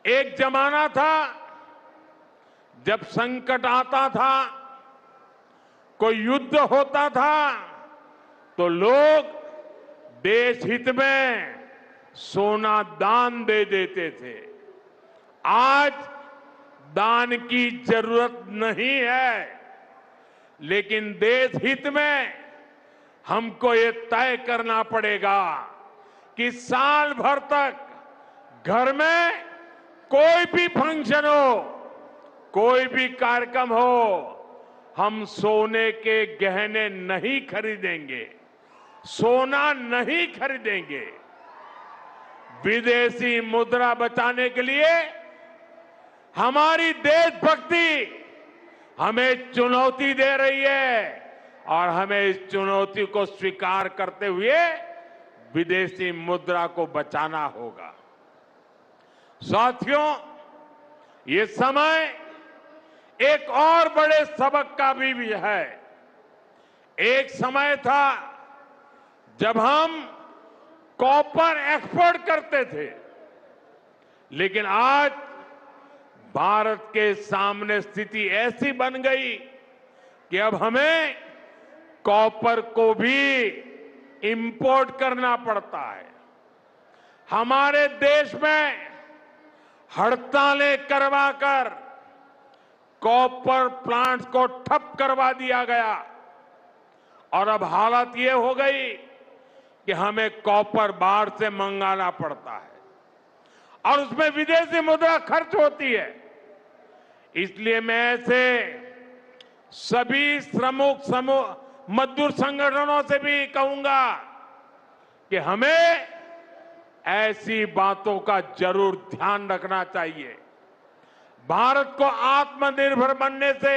एक जमाना था जब संकट आता था, कोई युद्ध होता था, तो लोग देश हित में सोना दान दे देते थे। आज दान की जरूरत नहीं है, लेकिन देश हित में हमको ये तय करना पड़ेगा कि साल भर तक घर में कोई भी फंक्शन हो, कोई भी कार्यक्रम हो, हम सोने के गहने नहीं खरीदेंगे, सोना नहीं खरीदेंगे। विदेशी मुद्रा बचाने के लिए हमारी देशभक्ति हमें चुनौती दे रही है और हमें इस चुनौती को स्वीकार करते हुए विदेशी मुद्रा को बचाना होगा। साथियों, ये समय एक और बड़े सबक का भी है। एक समय था जब हम कॉपर एक्सपोर्ट करते थे, लेकिन आज भारत के सामने स्थिति ऐसी बन गई कि अब हमें कॉपर को भी इंपोर्ट करना पड़ता है। हमारे देश में हड़तालें करवाकर कॉपर प्लांट्स को ठप करवा दिया गया और अब हालत ये हो गई कि हमें कॉपर बाहर से मंगाना पड़ता है और उसमें विदेशी मुद्रा खर्च होती है। इसलिए मैं ऐसे सभी मजदूर संगठनों से भी कहूंगा कि हमें ऐसी बातों का जरूर ध्यान रखना चाहिए। भारत को आत्मनिर्भर बनने से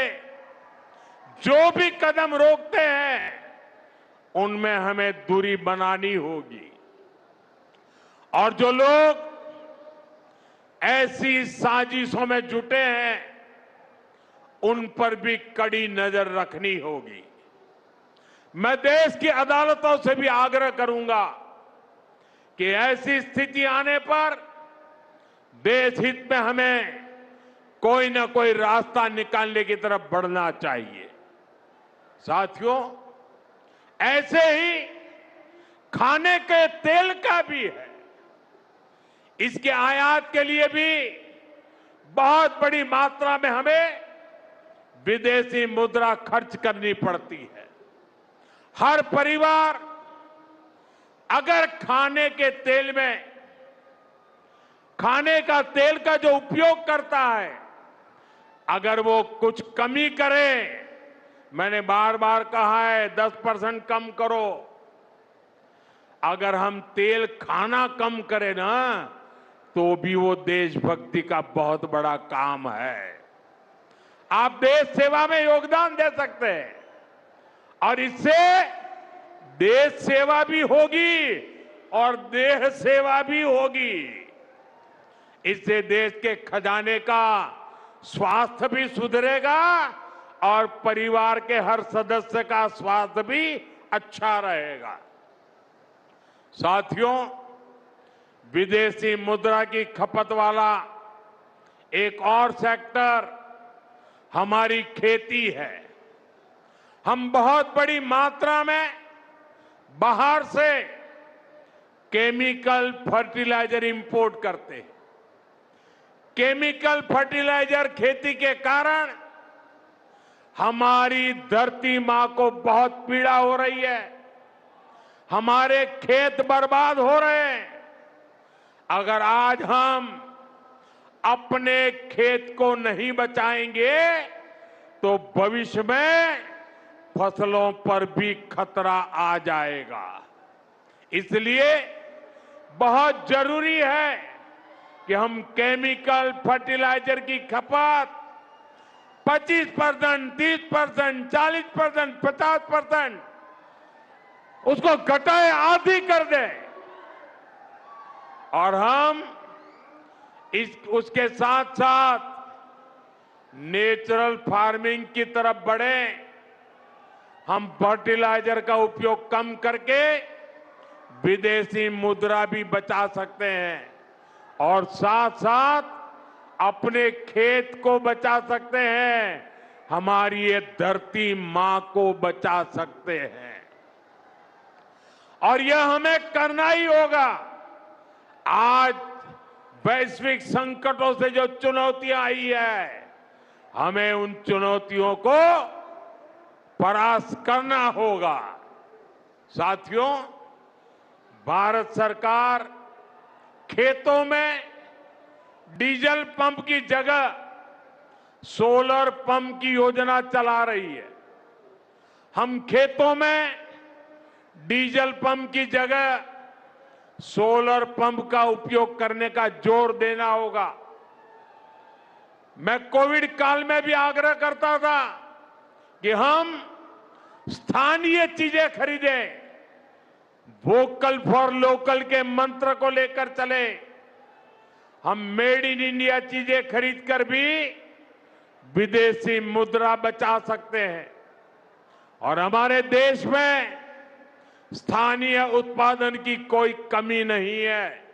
जो भी कदम रोकते हैं, उनमें हमें दूरी बनानी होगी और जो लोग ऐसी साजिशों में जुटे हैं, उन पर भी कड़ी नजर रखनी होगी। मैं देश की अदालतों से भी आग्रह करूंगा कि ऐसी स्थिति आने पर देश हित में हमें कोई ना कोई रास्ता निकालने की तरफ बढ़ना चाहिए। साथियों, ऐसे ही खाने के तेल का भी है। इसके आयात के लिए भी बहुत बड़ी मात्रा में हमें विदेशी मुद्रा खर्च करनी पड़ती है। हर परिवार अगर खाने के तेल में खाने का तेल का जो उपयोग करता है, अगर वो कुछ कमी करे, मैंने बार बार कहा है 10% कम करो। अगर हम तेल खाना कम करें ना, तो भी वो देशभक्ति का बहुत बड़ा काम है। आप देश सेवा में योगदान दे सकते हैं और इससे देश सेवा भी होगी और देह सेवा भी होगी। इससे देश के खजाने का स्वास्थ्य भी सुधरेगा और परिवार के हर सदस्य का स्वास्थ्य भी अच्छा रहेगा। साथियों, विदेशी मुद्रा की खपत वाला एक और सेक्टर हमारी खेती है। हम बहुत बड़ी मात्रा में बाहर से केमिकल फर्टिलाइजर इंपोर्ट करते हैं। केमिकल फर्टिलाइजर खेती के कारण हमारी धरती मां को बहुत पीड़ा हो रही है। हमारे खेत बर्बाद हो रहे हैं। अगर आज हम अपने खेत को नहीं बचाएंगे तो भविष्य में फसलों पर भी खतरा आ जाएगा। इसलिए बहुत जरूरी है कि हम केमिकल फर्टिलाइजर की खपत 25%, 30%, 40%, 50% उसको घटाए, आधी कर दें और हम उसके साथ साथ नेचुरल फार्मिंग की तरफ बढ़े। हम फर्टिलाइजर का उपयोग कम करके विदेशी मुद्रा भी बचा सकते हैं और साथ साथ अपने खेत को बचा सकते हैं, हमारी ये धरती मां को बचा सकते हैं। और यह हमें करना ही होगा। आज वैश्विक संकटों से जो चुनौतियां आई है, हमें उन चुनौतियों को परास्त करना होगा। साथियों, भारत सरकार खेतों में डीजल पंप की जगह सोलर पंप की योजना चला रही है। हम खेतों में डीजल पंप की जगह सोलर पंप का उपयोग करने का जोर देना होगा। मैं कोविड काल में भी आग्रह करता था कि हम स्थानीय चीजें खरीदें, वोकल फॉर लोकल के मंत्र को लेकर चले। हम मेड इन इंडिया चीजें खरीदकर भी विदेशी मुद्रा बचा सकते हैं। और हमारे देश में स्थानीय उत्पादन की कोई कमी नहीं है।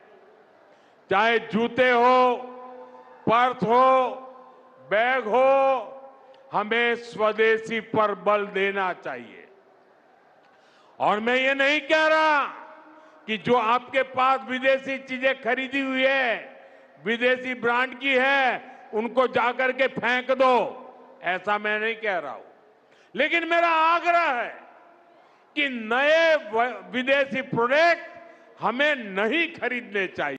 चाहे जूते हो, पर्स हो, बैग हो, हमें स्वदेशी पर बल देना चाहिए। और मैं ये नहीं कह रहा कि जो आपके पास विदेशी चीजें खरीदी हुई है, विदेशी ब्रांड की है, उनको जाकर के फेंक दो, ऐसा मैं नहीं कह रहा हूं। लेकिन मेरा आग्रह है कि नए विदेशी प्रोडक्ट हमें नहीं खरीदने चाहिए।